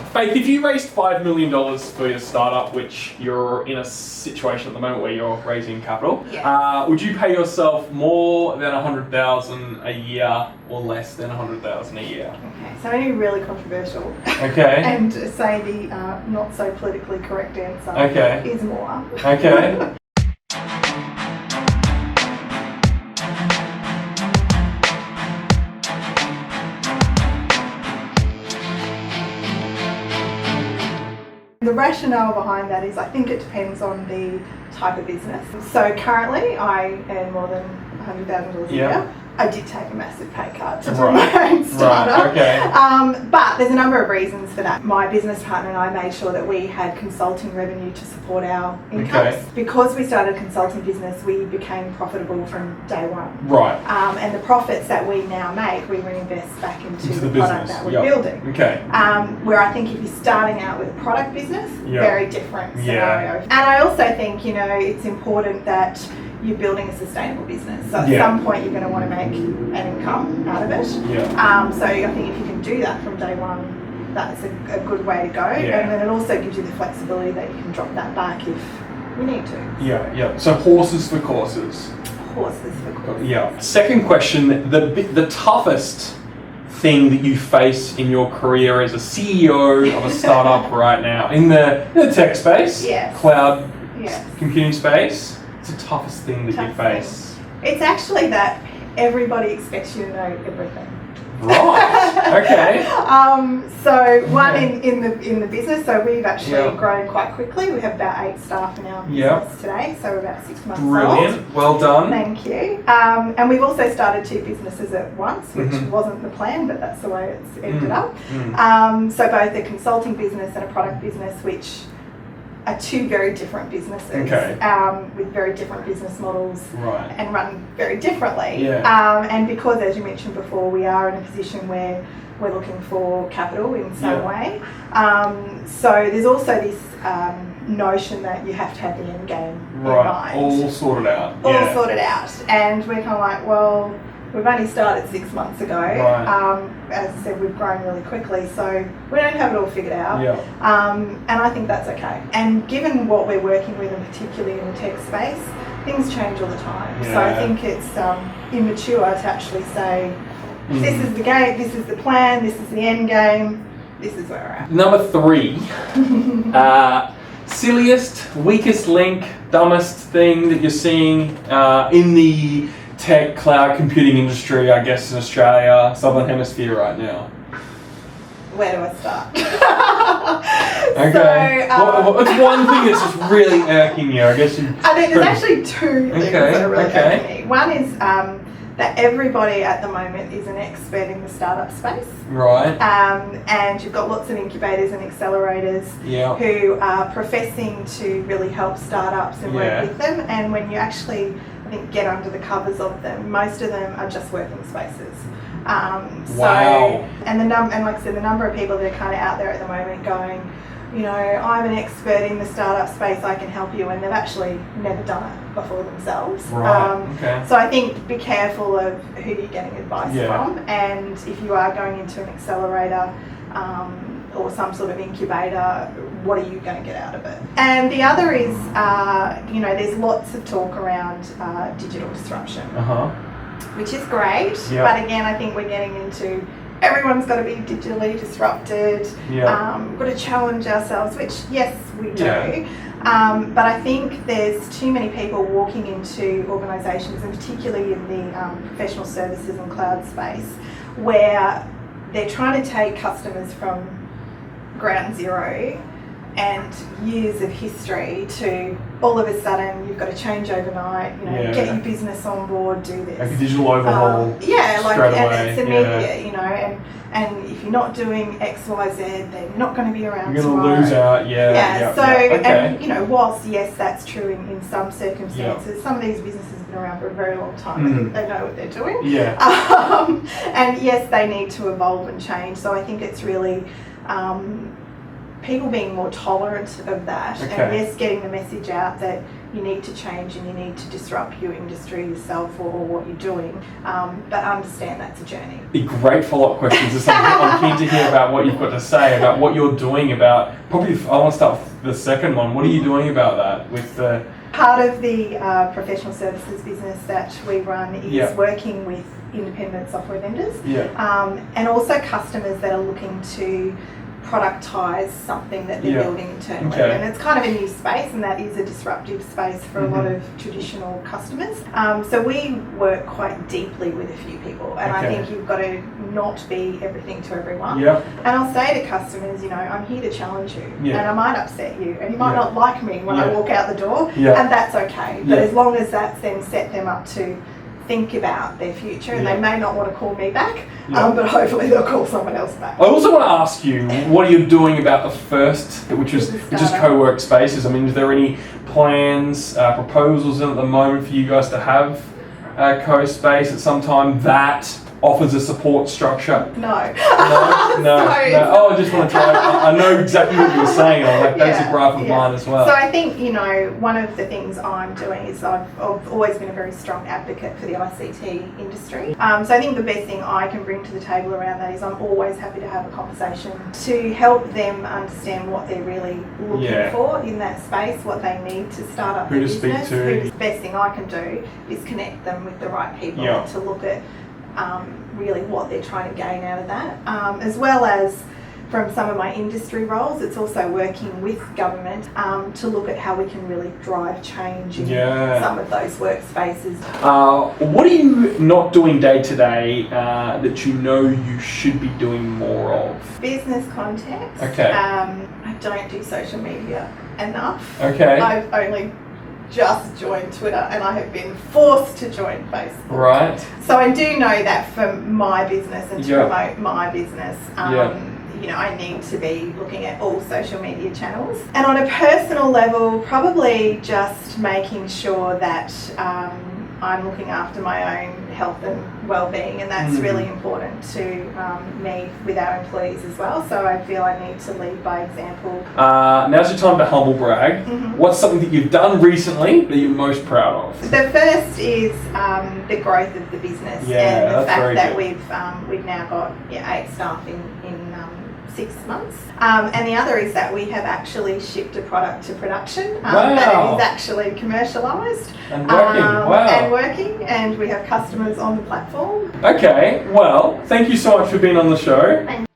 Faith, if you raised $5 million for your startup, which you're in a situation at the moment where you're raising capital, would you pay yourself more than $100,000 a year or less than $100,000 a year? Okay, so only really controversial. Okay. And say the not so politically correct answer is more. Okay. The rationale behind that is I think it depends on the type of business. So currently I earn more than $100,000 a year. I did take a massive pay cut to do my own startup. But there's a number of reasons for that. My business partner and I made sure that we had consulting revenue to support our incomes. Because we started a consulting business, we became profitable from day one. And the profits that we now make, we reinvest back into the product that we're building. Where I think if you're starting out with a product business, very different scenario. And I also think, you know, it's important that you're building a sustainable business. So at some point you're going to want to make an income out of it. So I think if you can do that from day one, that's a good way to go. And then it also gives you the flexibility that you can drop that back if you need to. So horses for courses. Horses for courses. Second question, the toughest thing that you face in your career as a CEO of a startup right now in the tech space, cloud computing space. The toughest thing that you face? It's actually that everybody expects you to know everything. So one in the business, so we've actually grown quite quickly. We have about 8 staff in our business today, so we're about 6 months old. Brilliant, well done. Thank you. And we've also started 2 businesses at once, which wasn't the plan, but that's the way it's ended up. So both a consulting business and a product business, which are 2 very different businesses with very different business models and run very differently. And because, as you mentioned before, we are in a position where we're looking for capital in some way. So there's also this notion that you have to have the end game in mind. All sorted out. All sorted out. And we're kind of like, well, we've only started 6 months ago. As I said, we've grown really quickly, so we don't have it all figured out. And I think that's okay. And given what we're working with, and particularly in the tech space, things change all the time. So I think it's immature to actually say, this is the game, this is the plan, this is the end game, this is where we're at. Number 3, silliest, weakest link, dumbest thing that you're seeing in the tech cloud computing industry, I guess, in Australia, Southern Hemisphere right now? Where do I start? What's one thing that's just really irking you? I guess I think there's actually 2 things that are really irking me. One is that everybody at the moment is an expert in the startup space. And you've got lots of incubators and accelerators who are professing to really help startups and work with them. And when you actually, I think, get under the covers of them, most of them are just working spaces. And like I said, the number of people that are kind of out there at the moment going, you know, I'm an expert in the startup space, I can help you, and they've actually never done it before themselves. So I think be careful of who you're getting advice from, and if you are going into an accelerator or some sort of incubator, what are you going to get out of it? And the other is, you know, there's lots of talk around digital disruption, which is great, but again, I think we're getting into everyone's got to be digitally disrupted. We've got to challenge ourselves, which, yes, we do. But I think there's too many people walking into organisations, and particularly in the professional services and cloud space, where they're trying to take customers from ground zero and years of history to all of a sudden you've got to change overnight, you know, get your business on board, do this. Like a digital overhaul. And it's immediate, you know, and if you're not doing X, Y, Z, then you're not going to be around tomorrow. You're going to lose out, and, you know, whilst, yes, that's true in some circumstances, some of these businesses have been around for a very long time. I think they know what they're doing. And yes, they need to evolve and change. So I think it's really people being more tolerant of that, and yes, getting the message out that you need to change and you need to disrupt your industry yourself or what you're doing, but understand that's a journey. The great follow-up questions is something I'm keen to hear about what you've got to say about what you're doing about, probably I want to start with the second one. What are you doing about that with the... Part of the professional services business that we run is working with independent software vendors and also customers that are looking to productize something that they're building internally. And it's kind of a new space, and that is a disruptive space for a lot of traditional customers. So we work quite deeply with a few people, and I think you've got to not be everything to everyone. And I'll say to customers, you know, I'm here to challenge you, and I might upset you, and you might not like me when I walk out the door, and that's okay. But as long as that's then set them up to think about their future, and they may not want to call me back, but hopefully they'll call someone else back. I also want to ask you, what are you doing about the first, which is co-work spaces? I mean, is there any plans, proposals at the moment for you guys to have a co-space at some time that offers a support structure? No. No. Oh, I just want to try. I know exactly what you were saying. I was like, that's a graph of mine as well. So I think, you know, one of the things I'm doing is I've always been a very strong advocate for the ICT industry. So I think the best thing I can bring to the table around that is I'm always happy to have a conversation to help them understand what they're really looking for in that space, what they need to start up their business. The best thing I can do is connect them with the right people to look at really what they're trying to gain out of that, as well as from some of my industry roles, it's also working with government to look at how we can really drive change in some of those workspaces. What are you not doing day to day that you know you should be doing more of? Business context. I don't do social media enough. I've only just joined Twitter, and I have been forced to join Facebook. Right. So I do know that for my business and to promote my business, you know, I need to be looking at all social media channels. And on a personal level, probably just making sure that I'm looking after my own health and well-being, and that's really important to me with our employees as well. So I feel I need to lead by example. Now's your time to humble brag. What's something that you've done recently that you're most proud of? The first is the growth of the business and the fact that we've now got 8 staff in 6 months. And the other is that we have actually shipped a product to production that is actually commercialised and working, and we have customers on the platform. Okay, well, thank you so much for being on the show.